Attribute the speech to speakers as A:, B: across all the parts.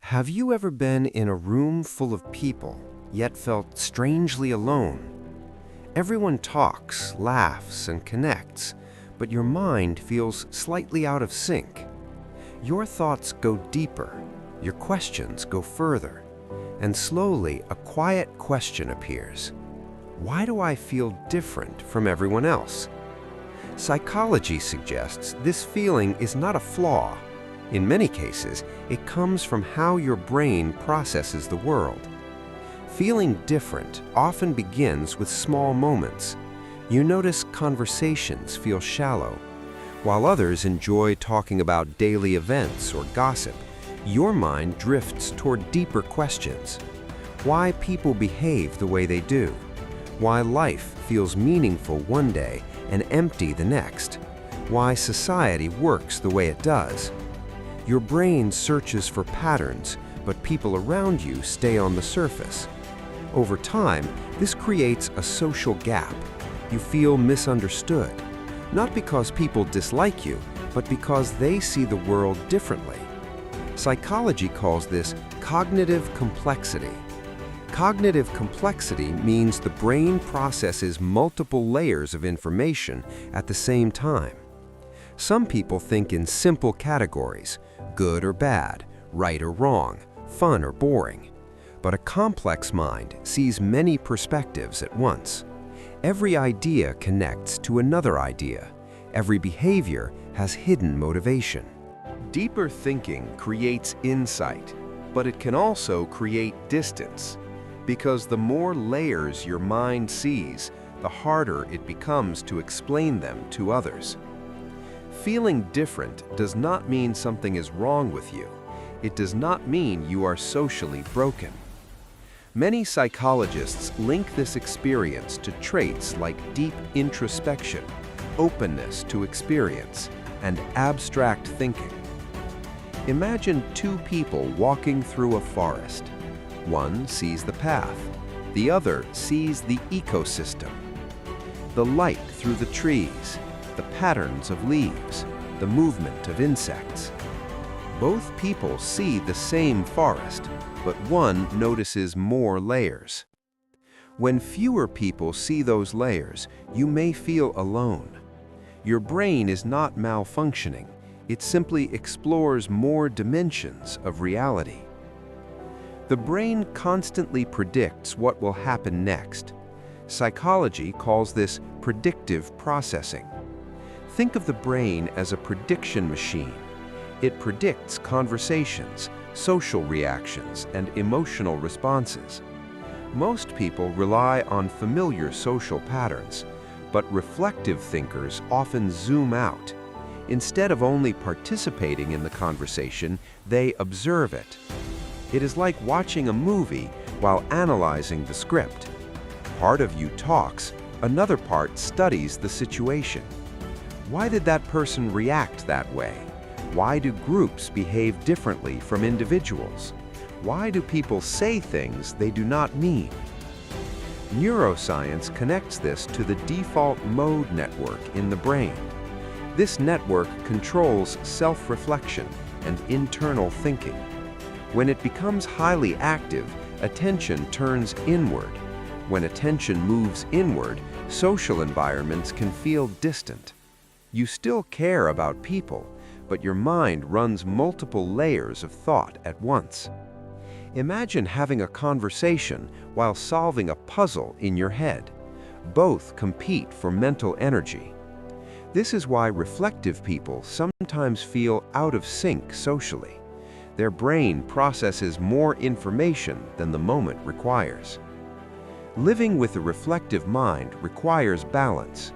A: Have you ever been in a room full of people, yet felt strangely alone? Everyone talks, laughs, and connects, but your mind feels slightly out of sync. Your thoughts go deeper, your questions go further, and slowly a quiet question appears. Why do I feel different from everyone else? Psychology suggests this feeling is not a flaw. In many cases, it comes from how your brain processes the world. Feeling different often begins with small moments. You notice conversations feel shallow. While others enjoy talking about daily events or gossip, your mind drifts toward deeper questions. Why people behave the way they do. Why life feels meaningful one day and empty the next. Why society works the way it does. Your brain searches for patterns, but people around you stay on the surface. Over time, this creates a social gap. You feel misunderstood, not because people dislike you, but because they see the world differently. Psychology calls this cognitive complexity. Cognitive complexity means the brain processes multiple layers of information at the same time. Some people think in simple categories, good or bad, right or wrong, fun or boring. But a complex mind sees many perspectives at once. Every idea connects to another idea. Every behavior has hidden motivation. Deeper thinking creates insight, but it can also create distance. Because the more layers your mind sees, the harder it becomes to explain them to others. Feeling different does not mean something is wrong with you. It does not mean you are socially broken. Many psychologists link this experience to traits like deep introspection, openness to experience, and abstract thinking. Imagine two people walking through a forest. One sees the path, the other sees the ecosystem. The light through the trees, the patterns of leaves, the movement of insects. Both people see the same forest, but one notices more layers. When fewer people see those layers, you may feel alone. Your brain is not malfunctioning, it simply explores more dimensions of reality. The brain constantly predicts what will happen next. Psychology calls this predictive processing. Think of the brain as a prediction machine. It predicts conversations, social reactions, and emotional responses. Most people rely on familiar social patterns, but reflective thinkers often zoom out. Instead of only participating in the conversation, they observe it. It is like watching a movie while analyzing the script. Part of you talks, another part studies the situation. Why did that person react that way? Why do groups behave differently from individuals? Why do people say things they do not mean? Neuroscience connects this to the default mode network in the brain. This network controls self-reflection and internal thinking. When it becomes highly active, attention turns inward. When attention moves inward, social environments can feel distant. You still care about people, but your mind runs multiple layers of thought at once. Imagine having a conversation while solving a puzzle in your head. Both compete for mental energy. This is why reflective people sometimes feel out of sync socially. Their brain processes more information than the moment requires. Living with a reflective mind requires balance.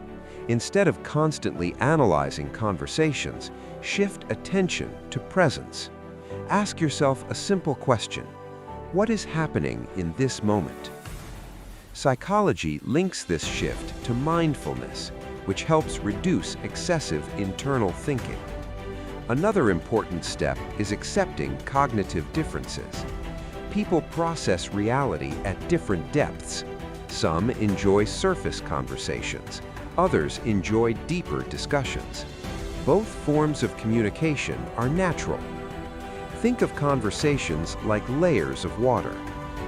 A: Instead of constantly analyzing conversations, shift attention to presence. Ask yourself a simple question: what is happening in this moment? Psychology links this shift to mindfulness, which helps reduce excessive internal thinking. Another important step is accepting cognitive differences. People process reality at different depths. Some enjoy surface conversations. Others enjoy deeper discussions. Both forms of communication are natural. Think of conversations like layers of water.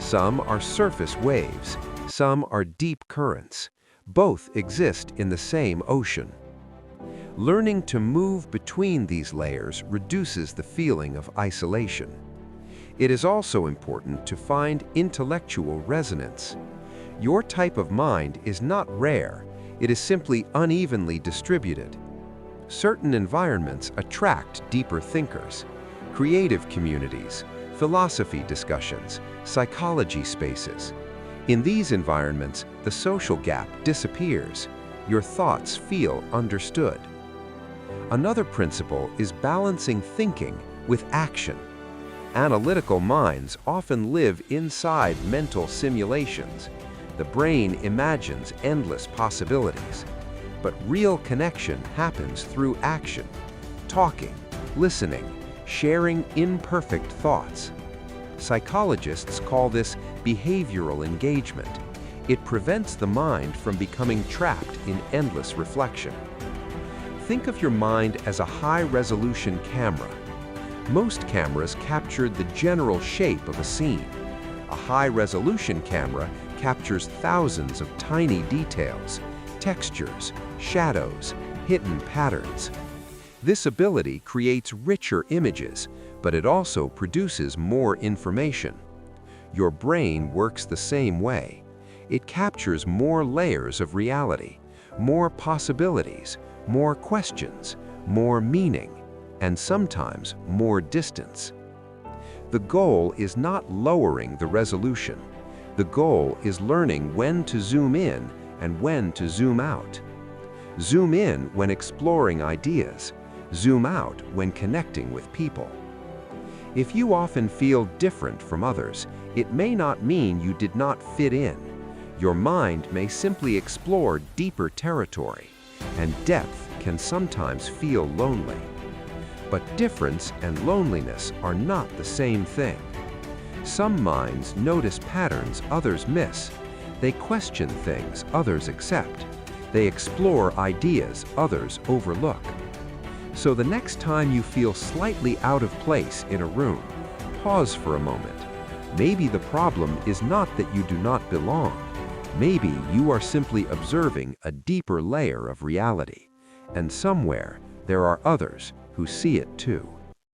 A: Some are surface waves, some are deep currents. Both exist in the same ocean. Learning to move between these layers reduces the feeling of isolation. It is also important to find intellectual resonance. Your type of mind is not rare, it is simply unevenly distributed. Certain environments attract deeper thinkers. Creative communities, philosophy discussions, psychology spaces. In these environments, the social gap disappears. Your thoughts feel understood. Another principle is balancing thinking with action. Analytical minds often live inside mental simulations. The brain imagines endless possibilities. But real connection happens through action, talking, listening, sharing imperfect thoughts. Psychologists call this behavioral engagement. It prevents the mind from becoming trapped in endless reflection. Think of your mind as a high-resolution camera. Most cameras capture the general shape of a scene. A high-resolution camera captures thousands of tiny details, textures, shadows, hidden patterns. This ability creates richer images, but it also produces more information. Your brain works the same way. It captures more layers of reality, more possibilities, more questions, more meaning, and sometimes more distance. The goal is not lowering the resolution. The goal is learning when to zoom in and when to zoom out. Zoom in when exploring ideas. Zoom out when connecting with people. If you often feel different from others, it may not mean you did not fit in. Your mind may simply explore deeper territory, and depth can sometimes feel lonely. But difference and loneliness are not the same thing. Some minds notice patterns others miss. They question things others accept. They explore ideas others overlook. So the next time you feel slightly out of place in a room, pause for a moment. Maybe the problem is not that you do not belong. Maybe you are simply observing a deeper layer of reality. And somewhere, there are others who see it too.